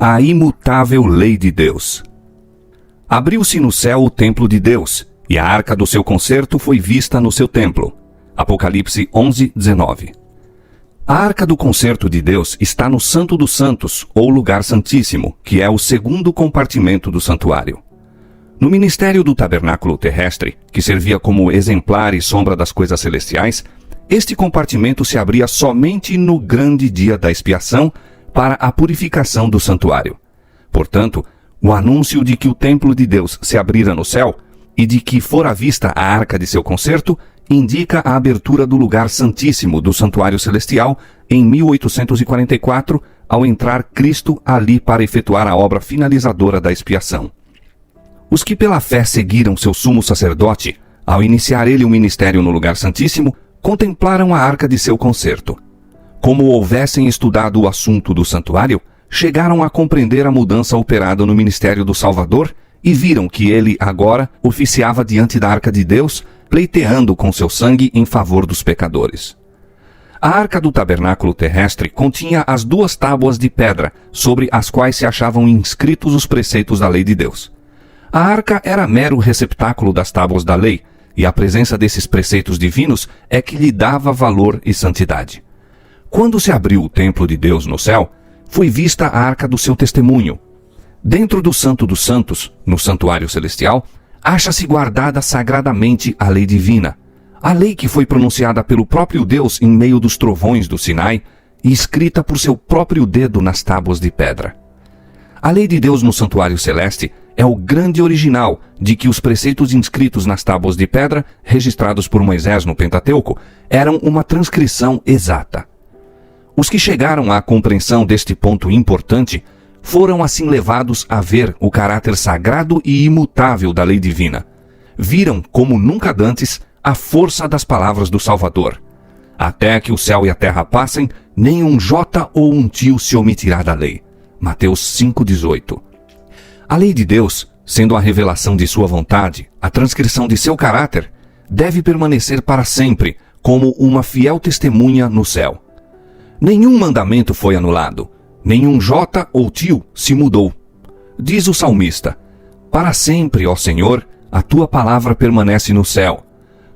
A imutável lei de Deus. Abriu-se no céu o templo de Deus, e a arca do seu concerto foi vista no seu templo. Apocalipse 11:19. A arca do concerto de Deus está no Santo dos Santos, ou Lugar Santíssimo, que é o segundo compartimento do santuário. No ministério do tabernáculo terrestre, que servia como exemplar e sombra das coisas celestiais, este compartimento se abria somente no grande dia da expiação para a purificação do santuário. Portanto, o anúncio de que o templo de Deus se abrira no céu e de que fora vista a arca de seu concerto indica a abertura do lugar santíssimo do santuário celestial em 1844, ao entrar Cristo ali para efetuar a obra finalizadora da expiação. Os que pela fé seguiram seu sumo sacerdote, ao iniciar ele o ministério no lugar santíssimo, contemplaram a arca de seu concerto. Como houvessem estudado o assunto do santuário, chegaram a compreender a mudança operada no ministério do Salvador e viram que ele agora oficiava diante da arca de Deus, pleiteando com seu sangue em favor dos pecadores. A arca do tabernáculo terrestre continha as 2 tábuas de pedra, sobre as quais se achavam inscritos os preceitos da lei de Deus. A arca era mero receptáculo das tábuas da lei, e a presença desses preceitos divinos é que lhe dava valor e santidade. Quando se abriu o templo de Deus no céu, foi vista a arca do seu testemunho. Dentro do Santo dos Santos, no santuário celestial, acha-se guardada sagradamente a lei divina, a lei que foi pronunciada pelo próprio Deus em meio dos trovões do Sinai e escrita por seu próprio dedo nas tábuas de pedra. A lei de Deus no santuário celeste é o grande original de que os preceitos inscritos nas tábuas de pedra, registrados por Moisés no Pentateuco, eram uma transcrição exata. Os que chegaram à compreensão deste ponto importante foram assim levados a ver o caráter sagrado e imutável da lei divina. Viram, como nunca dantes, a força das palavras do Salvador. Até que o céu e a terra passem, nem um jota ou um tio se omitirá da lei. Mateus 5,18. A lei de Deus, sendo a revelação de sua vontade, a transcrição de seu caráter, deve permanecer para sempre como uma fiel testemunha no céu. Nenhum mandamento foi anulado, nenhum jota ou tio se mudou. Diz o salmista: para sempre, ó Senhor, a tua palavra permanece no céu.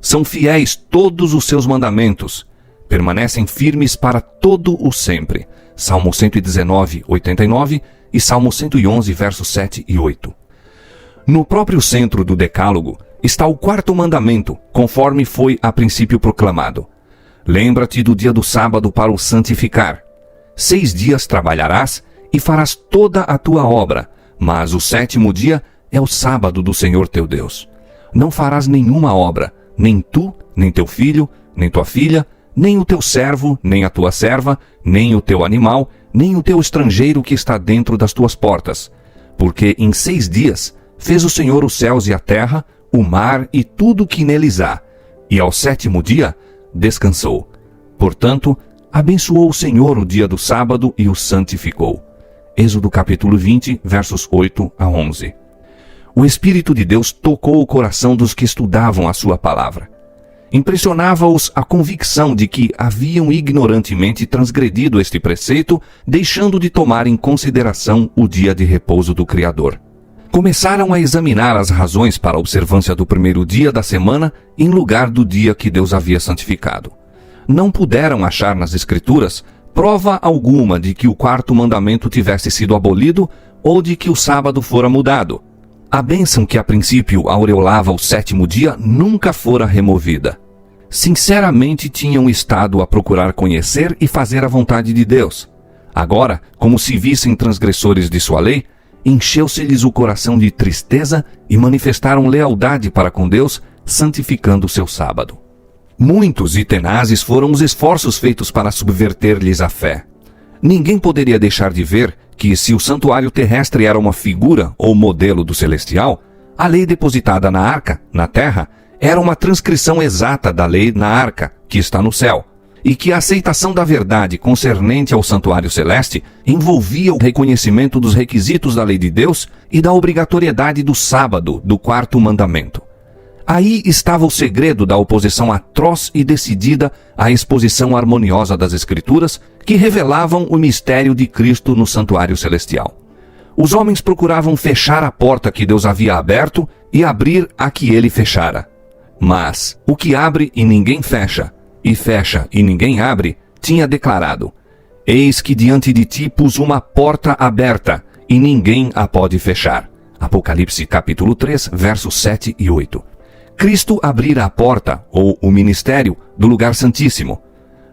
São fiéis todos os seus mandamentos, permanecem firmes para todo o sempre. Salmo 119, 89 e Salmo 111, versos 7 e 8. No próprio centro do Decálogo está o 4º mandamento, conforme foi a princípio proclamado. Lembra-te do dia do sábado para o santificar. 6 dias trabalharás e farás toda a tua obra, mas o 7º dia é o sábado do Senhor teu Deus. Não farás nenhuma obra, nem tu, nem teu filho, nem tua filha, nem o teu servo, nem a tua serva, nem o teu animal, nem o teu estrangeiro que está dentro das tuas portas. Porque em 6 dias fez o Senhor os céus e a terra, o mar e tudo que neles há, e ao 7º dia descansou. Portanto, abençoou o Senhor o dia do sábado e o santificou. Êxodo capítulo 20, versos 8 a 11. O Espírito de Deus tocou o coração dos que estudavam a sua palavra. Impressionava-os a convicção de que haviam ignorantemente transgredido este preceito, deixando de tomar em consideração o dia de repouso do Criador. Começaram a examinar as razões para a observância do 1º dia da semana em lugar do dia que Deus havia santificado. Não puderam achar nas Escrituras prova alguma de que o 4º mandamento tivesse sido abolido ou de que o sábado fora mudado. A bênção que a princípio aureolava o 7º dia nunca fora removida. Sinceramente tinham estado a procurar conhecer e fazer a vontade de Deus. Agora, como se vissem transgressores de sua lei, encheu-se-lhes o coração de tristeza e manifestaram lealdade para com Deus, santificando o seu sábado. Muitos e tenazes foram os esforços feitos para subverter-lhes a fé. Ninguém poderia deixar de ver que, se o santuário terrestre era uma figura ou modelo do celestial, a lei depositada na arca, na terra, era uma transcrição exata da lei na arca, que está no céu, e que a aceitação da verdade concernente ao santuário celeste envolvia o reconhecimento dos requisitos da lei de Deus e da obrigatoriedade do sábado, do 4º mandamento. Aí estava o segredo da oposição atroz e decidida à exposição harmoniosa das Escrituras, que revelavam o mistério de Cristo no santuário celestial. Os homens procuravam fechar a porta que Deus havia aberto e abrir a que ele fechara. Mas o que abre e ninguém fecha, e fecha e ninguém abre, tinha declarado: Eis que diante de ti pus uma porta aberta, e ninguém a pode fechar. Apocalipse capítulo 3, versos 7 e 8. Cristo abrira a porta, ou o ministério, do lugar santíssimo.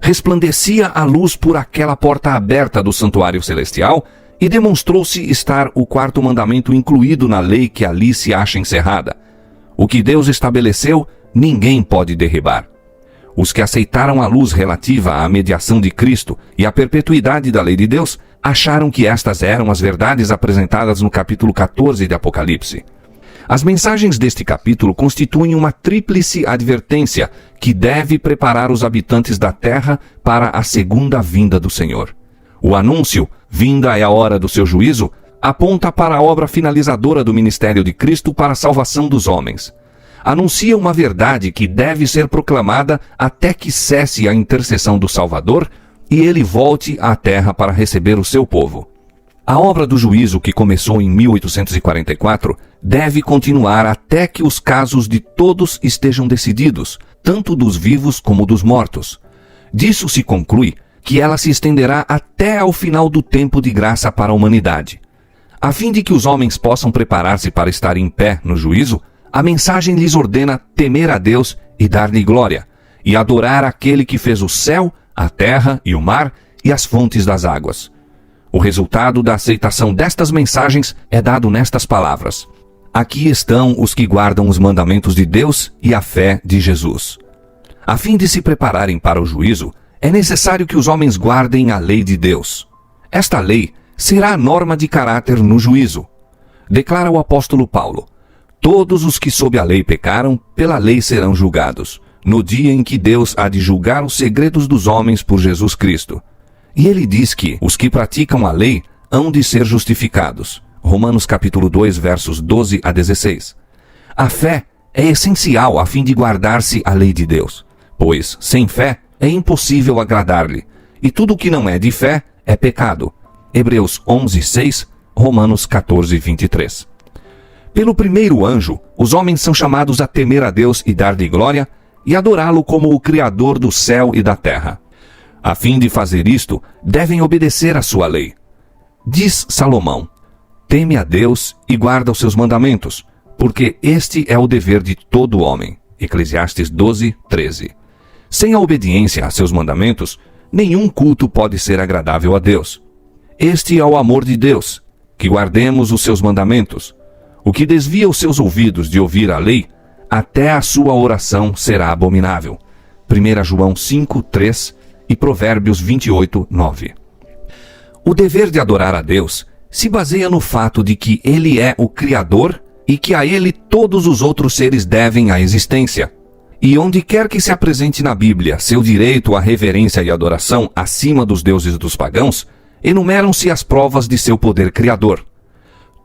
Resplandecia a luz por aquela porta aberta do santuário celestial, e demonstrou-se estar o quarto mandamento incluído na lei que ali se acha encerrada. O que Deus estabeleceu, ninguém pode derribar. Os que aceitaram a luz relativa à mediação de Cristo e à perpetuidade da lei de Deus, acharam que estas eram as verdades apresentadas no capítulo 14 de Apocalipse. As mensagens deste capítulo constituem uma tríplice advertência que deve preparar os habitantes da terra para a segunda vinda do Senhor. O anúncio, vinda é a hora do seu juízo, aponta para a obra finalizadora do ministério de Cristo para a salvação dos homens. Anuncia uma verdade que deve ser proclamada até que cesse a intercessão do Salvador e ele volte à terra para receber o seu povo. A obra do juízo, que começou em 1844, deve continuar até que os casos de todos estejam decididos, tanto dos vivos como dos mortos. Disso se conclui que ela se estenderá até ao final do tempo de graça para a humanidade. A fim de que os homens possam preparar-se para estar em pé no juízo, a mensagem lhes ordena temer a Deus e dar-lhe glória, e adorar aquele que fez o céu, a terra e o mar e as fontes das águas. O resultado da aceitação destas mensagens é dado nestas palavras: Aqui estão os que guardam os mandamentos de Deus e a fé de Jesus. A fim de se prepararem para o juízo, é necessário que os homens guardem a lei de Deus. Esta lei será a norma de caráter no juízo. Declara o apóstolo Paulo: Todos os que sob a lei pecaram, pela lei serão julgados, no dia em que Deus há de julgar os segredos dos homens por Jesus Cristo. E ele diz que os que praticam a lei hão de ser justificados. Romanos capítulo 2, versos 12 a 16. A fé é essencial a fim de guardar-se a lei de Deus, pois, sem fé, é impossível agradar-lhe, e tudo o que não é de fé é pecado. Hebreus 11, 6, Romanos 14, 23. Pelo primeiro anjo, os homens são chamados a temer a Deus e dar-lhe glória, e adorá-lo como o Criador do céu e da terra. A fim de fazer isto, devem obedecer à sua lei. Diz Salomão: Teme a Deus e guarda os seus mandamentos, porque este é o dever de todo homem. Eclesiastes 12, 13. Sem a obediência a seus mandamentos, nenhum culto pode ser agradável a Deus. Este é o amor de Deus, que guardemos os seus mandamentos. O que desvia os seus ouvidos de ouvir a lei, até a sua oração será abominável. 1 João 5, 3 e Provérbios 28, 9. O dever de adorar a Deus se baseia no fato de que Ele é o Criador e que a Ele todos os outros seres devem a existência. E onde quer que se apresente na Bíblia seu direito à reverência e adoração acima dos deuses dos pagãos, enumeram-se as provas de seu poder criador.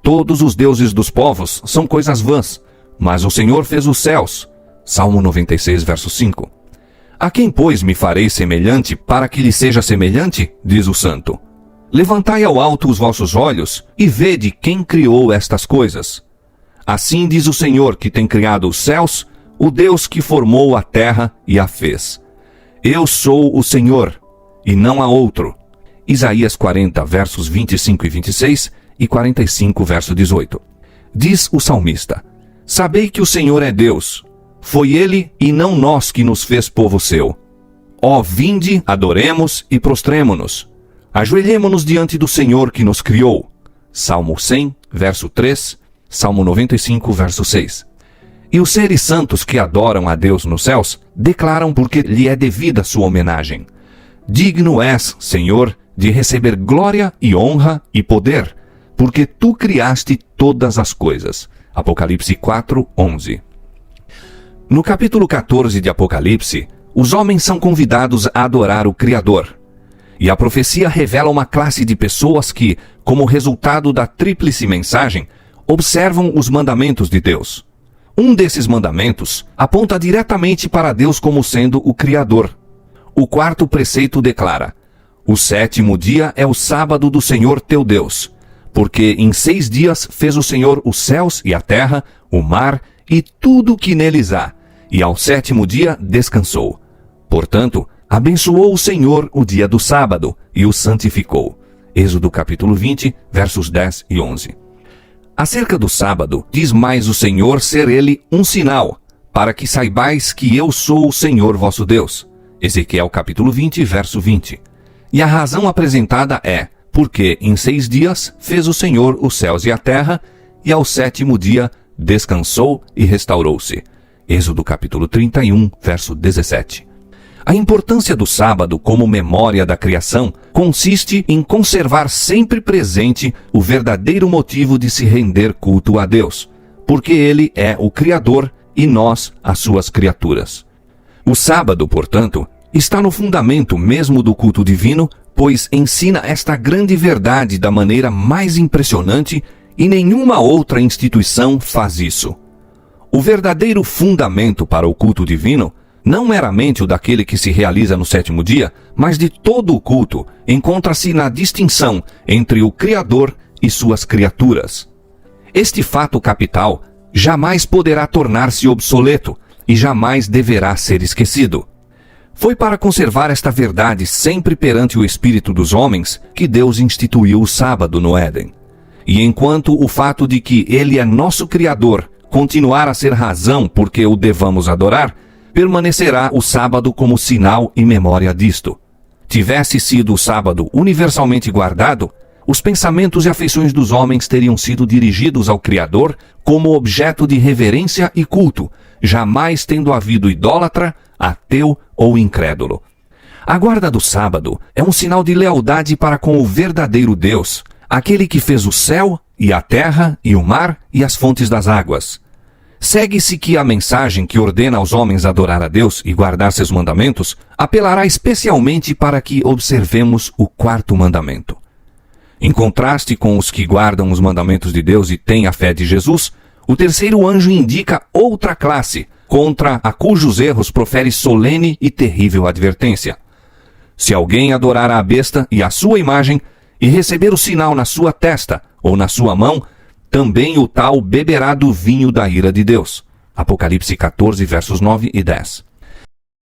Todos os deuses dos povos são coisas vãs, mas o Senhor fez os céus. Salmo 96, verso 5. A quem, pois, me farei semelhante para que lhe seja semelhante? Diz o santo. Levantai ao alto os vossos olhos e vede quem criou estas coisas. Assim diz o Senhor que tem criado os céus, o Deus que formou a terra e a fez. Eu sou o Senhor, e não há outro. Isaías 40, versos 25 e 26 e 45, verso 18. Diz o salmista: Sabei que o Senhor é Deus. Foi Ele e não nós que nos fez povo seu. Ó, vinde, adoremos e prostremo-nos. Ajoelhemo-nos diante do Senhor que nos criou. Salmo 100, verso 3, Salmo 95, verso 6. E os seres santos que adoram a Deus nos céus declaram porque lhe é devida sua homenagem. Digno és, Senhor, de receber glória e honra e poder, porque tu criaste todas as coisas. Apocalipse 4, 11. No capítulo 14 de Apocalipse, os homens são convidados a adorar o Criador. E a profecia revela uma classe de pessoas que, como resultado da tríplice mensagem, observam os mandamentos de Deus. Um desses mandamentos aponta diretamente para Deus como sendo o Criador. O quarto preceito declara: O sétimo dia é o sábado do Senhor teu Deus. Porque em 6 dias fez o Senhor os céus e a terra, o mar e tudo o que neles há, e ao 7º dia descansou. Portanto, abençoou o Senhor o dia do sábado e o santificou. Êxodo capítulo 20, versos 10 e 11. Acerca do sábado, diz mais o Senhor ser ele um sinal, para que saibais que eu sou o Senhor vosso Deus. Ezequiel capítulo 20, verso 20. E a razão apresentada é, porque em 6 dias fez o Senhor os céus e a terra, e ao 7º dia descansou e restaurou-se. Êxodo capítulo 31, verso 17. A importância do sábado como memória da criação consiste em conservar sempre presente o verdadeiro motivo de se render culto a Deus, porque Ele é o Criador e nós as suas criaturas. O sábado, portanto, está no fundamento mesmo do culto divino, pois ensina esta grande verdade da maneira mais impressionante e nenhuma outra instituição faz isso. O verdadeiro fundamento para o culto divino, não meramente o daquele que se realiza no 7º dia, mas de todo o culto, encontra-se na distinção entre o Criador e suas criaturas. Este fato capital jamais poderá tornar-se obsoleto e jamais deverá ser esquecido. Foi para conservar esta verdade sempre perante o espírito dos homens que Deus instituiu o sábado no Éden. E enquanto o fato de que Ele é nosso Criador continuar a ser razão por que o devamos adorar, permanecerá o sábado como sinal e memória disto. Tivesse sido o sábado universalmente guardado, os pensamentos e afeições dos homens teriam sido dirigidos ao Criador como objeto de reverência e culto, jamais tendo havido idólatra, ateu ou incrédulo. A guarda do sábado é um sinal de lealdade para com o verdadeiro Deus, aquele que fez o céu e a terra e o mar e as fontes das águas. Segue-se que a mensagem que ordena aos homens adorar a Deus e guardar seus mandamentos apelará especialmente para que observemos o 4º mandamento. Em contraste com os que guardam os mandamentos de Deus e têm a fé de Jesus, o 3º anjo indica outra classe, contra a cujos erros profere solene e terrível advertência. Se alguém adorar a besta e a sua imagem, e receber o sinal na sua testa ou na sua mão, também o tal beberá do vinho da ira de Deus. Apocalipse 14, versos 9 e 10.